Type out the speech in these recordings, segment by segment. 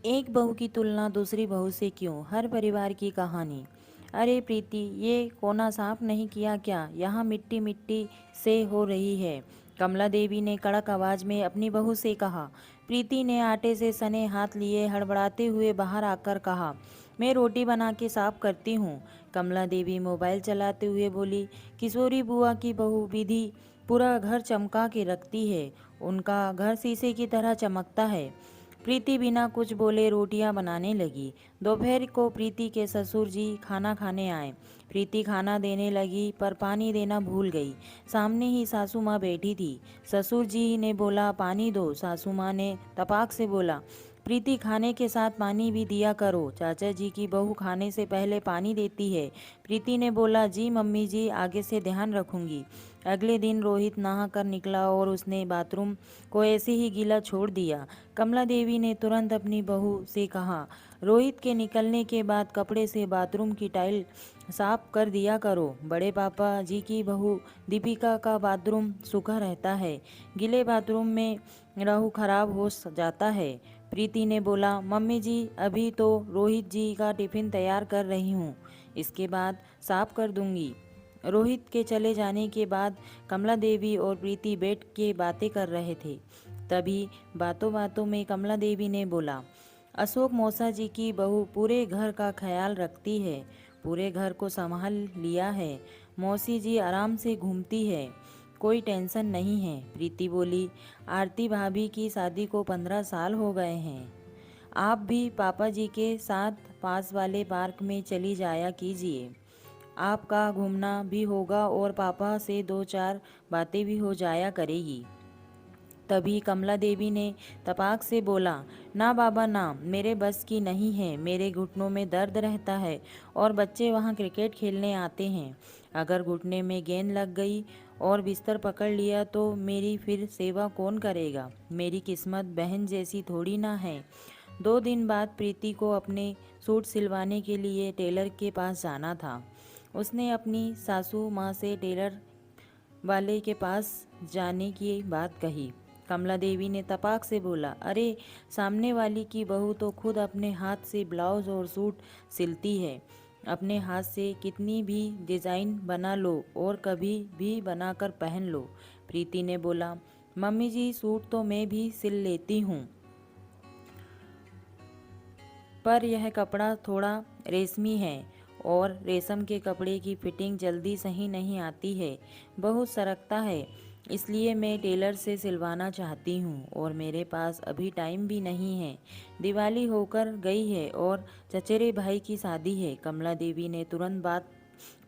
एक बहू की तुलना दूसरी बहू से क्यों? हर परिवार की कहानी। अरे प्रीति, ये कोना साफ नहीं किया क्या? यहाँ मिट्टी मिट्टी से हो रही है। कमला देवी ने कड़क आवाज में अपनी बहू से कहा। प्रीति ने आटे से सने हाथ लिए हड़बड़ाते हुए बाहर आकर कहा, मैं रोटी बना के साफ करती हूँ। कमला देवी मोबाइल चलाते हुए बोली, किशोरी बुआ की बहू विधि पूरा घर चमका के रखती है। उनका घर शीशे की तरह चमकता है। प्रीति बिना कुछ बोले रोटियां बनाने लगी। दोपहर को प्रीति के ससुर जी खाना खाने आए। प्रीति खाना देने लगी पर पानी देना भूल गई। सामने ही सासू माँ बैठी थी। ससुर जी ने बोला, पानी दो। सासू माँ ने तपाक से बोला, प्रीति खाने के साथ पानी भी दिया करो। चाचा जी की बहू खाने से पहले पानी देती है। प्रीति ने बोला, जी मम्मी जी, आगे से ध्यान रखूंगी। अगले दिन रोहित नहा कर निकला और उसने बाथरूम को ऐसे ही गीला छोड़ दिया। कमला देवी ने तुरंत अपनी बहू से कहा, रोहित के निकलने के बाद कपड़े से बाथरूम की टाइल साफ कर दिया करो। बड़े पापा जी की बहू दीपिका का बाथरूम सूखा रहता है। गीले बाथरूम में रहू खराब हो जाता है। प्रीति ने बोला, मम्मी जी अभी तो रोहित जी का टिफिन तैयार कर रही हूँ, इसके बाद साफ कर दूंगी। रोहित के चले जाने के बाद कमला देवी और प्रीति बैठ के बातें कर रहे थे। तभी बातों बातों में कमला देवी ने बोला, अशोक मौसा जी की बहू पूरे घर का ख्याल रखती है, पूरे घर को संभाल लिया है। मौसी जी आराम से घूमती है, कोई टेंशन नहीं है। प्रीति बोली, आरती भाभी की शादी को 15 साल हो गए हैं। आप भी पापा जी के साथ पास वाले पार्क में चली जाया कीजिए। आपका घूमना भी होगा और पापा से दो चार बातें भी हो जाया करेगी। तभी कमला देवी ने तपाक से बोला, ना बाबा ना, मेरे बस की नहीं है। मेरे घुटनों में दर्द रहता है और बच्चे वहाँ क्रिकेट खेलने आते हैं। अगर घुटने में गेंद लग गई और बिस्तर पकड़ लिया तो मेरी फिर सेवा कौन करेगा? मेरी किस्मत बहन जैसी थोड़ी ना है। 2 दिन बाद प्रीति को अपने सूट सिलवाने के लिए टेलर के पास जाना था। उसने अपनी सासू माँ से टेलर वाले के पास जाने की बात कही। कमला देवी ने तपाक से बोला, अरे सामने वाली की बहू तो खुद अपने हाथ से ब्लाउज और सूट सिलती है। अपने हाथ से कितनी भी डिज़ाइन बना लो और कभी भी बनाकर पहन लो। प्रीति ने बोला, मम्मी जी सूट तो मैं भी सिल लेती हूँ, पर यह कपड़ा थोड़ा रेशमी है और रेशम के कपड़े की फिटिंग जल्दी सही नहीं आती है, बहुत सरकता है। इसलिए मैं टेलर से सिलवाना चाहती हूँ और मेरे पास अभी टाइम भी नहीं है। दिवाली होकर गई है और चचेरे भाई की शादी है। कमला देवी ने तुरंत बात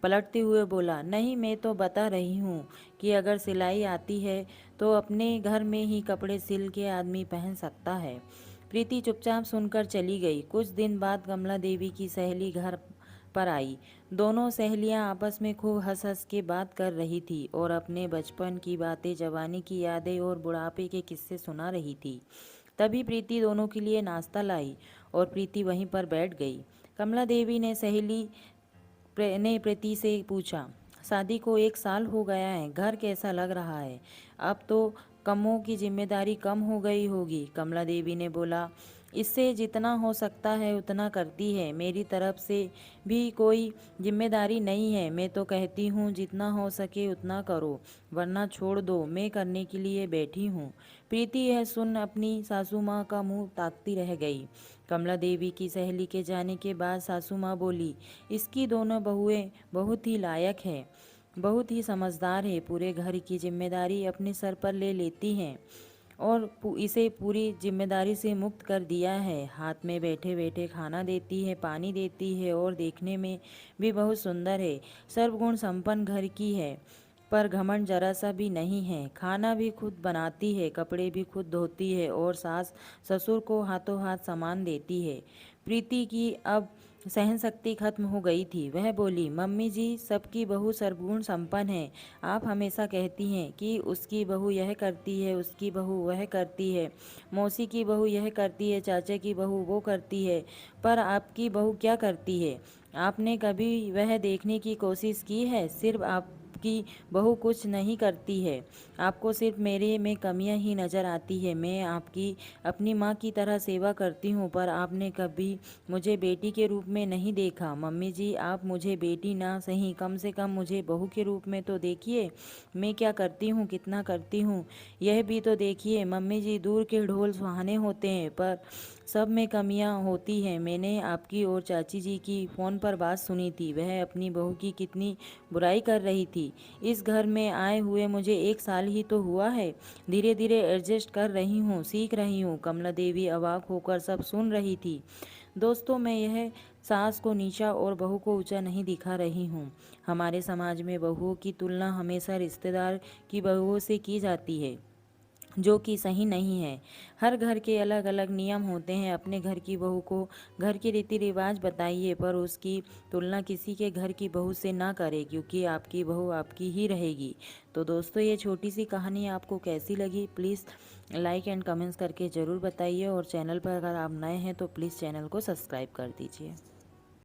पलटते हुए बोला, नहीं, मैं तो बता रही हूँ कि अगर सिलाई आती है तो अपने घर में ही कपड़े सिल के आदमी पहन सकता है। प्रीति चुपचाप सुनकर चली गई। कुछ दिन बाद कमला देवी की सहेली घर पर आई। दोनों सहेलियां आपस में खूब हंस हंस के बात कर रही थी और अपने बचपन की बातें, जवानी की यादें और बुढ़ापे के किस्से सुना रही थी। तभी प्रीति दोनों के लिए नाश्ता लाई और प्रीति वहीं पर बैठ गई। कमला देवी ने सहेली ने प्रीति से पूछा, शादी को 1 साल हो गया है, घर कैसा लग रहा है? अब तो कमों की जिम्मेदारी कम हो गई होगी। कमला देवी ने बोला, इससे जितना हो सकता है उतना करती है। मेरी तरफ से भी कोई जिम्मेदारी नहीं है। मैं तो कहती हूँ जितना हो सके उतना करो, वरना छोड़ दो, मैं करने के लिए बैठी हूँ। प्रीति यह सुन अपनी सासू माँ का मुंह ताकती रह गई। कमला देवी की सहेली के जाने के बाद सासू माँ बोली, इसकी दोनों बहुएं बहुत ही लायक है, बहुत ही समझदार है, पूरे घर की जिम्मेदारी अपने सर पर ले लेती हैं और इसे पूरी जिम्मेदारी से मुक्त कर दिया है। हाथ में बैठे बैठे खाना देती है, पानी देती है और देखने में भी बहुत सुंदर है। सर्वगुण संपन्न घर की है, पर घमंड जरा सा भी नहीं है। खाना भी खुद बनाती है, कपड़े भी खुद धोती है और सास ससुर को हाथों हाथ सामान देती है। प्रीति की अब सहन शक्ति खत्म हो गई थी। वह बोली, मम्मी जी सबकी बहू सर्वगुण संपन्न है। आप हमेशा कहती हैं कि उसकी बहू यह करती है, उसकी बहू वह करती है, मौसी की बहू यह करती है, चाचा की बहू वो करती है, पर आपकी बहू क्या करती है? आपने कभी वह देखने की कोशिश की है? सिर्फ आप आपकी बहू कुछ नहीं करती है, आपको सिर्फ मेरे में कमियां ही नज़र आती है। मैं आपकी अपनी माँ की तरह सेवा करती हूँ, पर आपने कभी मुझे बेटी के रूप में नहीं देखा। मम्मी जी, आप मुझे बेटी ना सही, कम से कम मुझे बहू के रूप में तो देखिए। मैं क्या करती हूँ, कितना करती हूँ, यह भी तो देखिए। मम्मी जी, दूर के ढोल सुहाने होते हैं, पर सब में कमियां होती हैं। मैंने आपकी और चाची जी की फ़ोन पर बात सुनी थी, वह अपनी बहू की कितनी बुराई कर रही थी। इस घर में आए हुए मुझे 1 साल ही तो हुआ है, धीरे धीरे एडजस्ट कर रही हूँ, सीख रही हूँ। कमला देवी अवाक होकर सब सुन रही थी। दोस्तों, मैं यह सास को नीचा और बहू को ऊंचा नहीं दिखा रही हूँ। हमारे समाज में बहुओं की तुलना हमेशा रिश्तेदार की बहुओं से की जाती है, जो कि सही नहीं है। हर घर के अलग अलग नियम होते हैं। अपने घर की बहू को घर के रीति रिवाज बताइए, पर उसकी तुलना किसी के घर की बहू से ना करें, क्योंकि आपकी बहू आपकी ही रहेगी। तो दोस्तों, ये छोटी सी कहानी आपको कैसी लगी, प्लीज़ लाइक एंड कमेंट्स करके ज़रूर बताइए। और चैनल पर अगर आप नए हैं तो प्लीज़ चैनल को सब्सक्राइब कर दीजिए।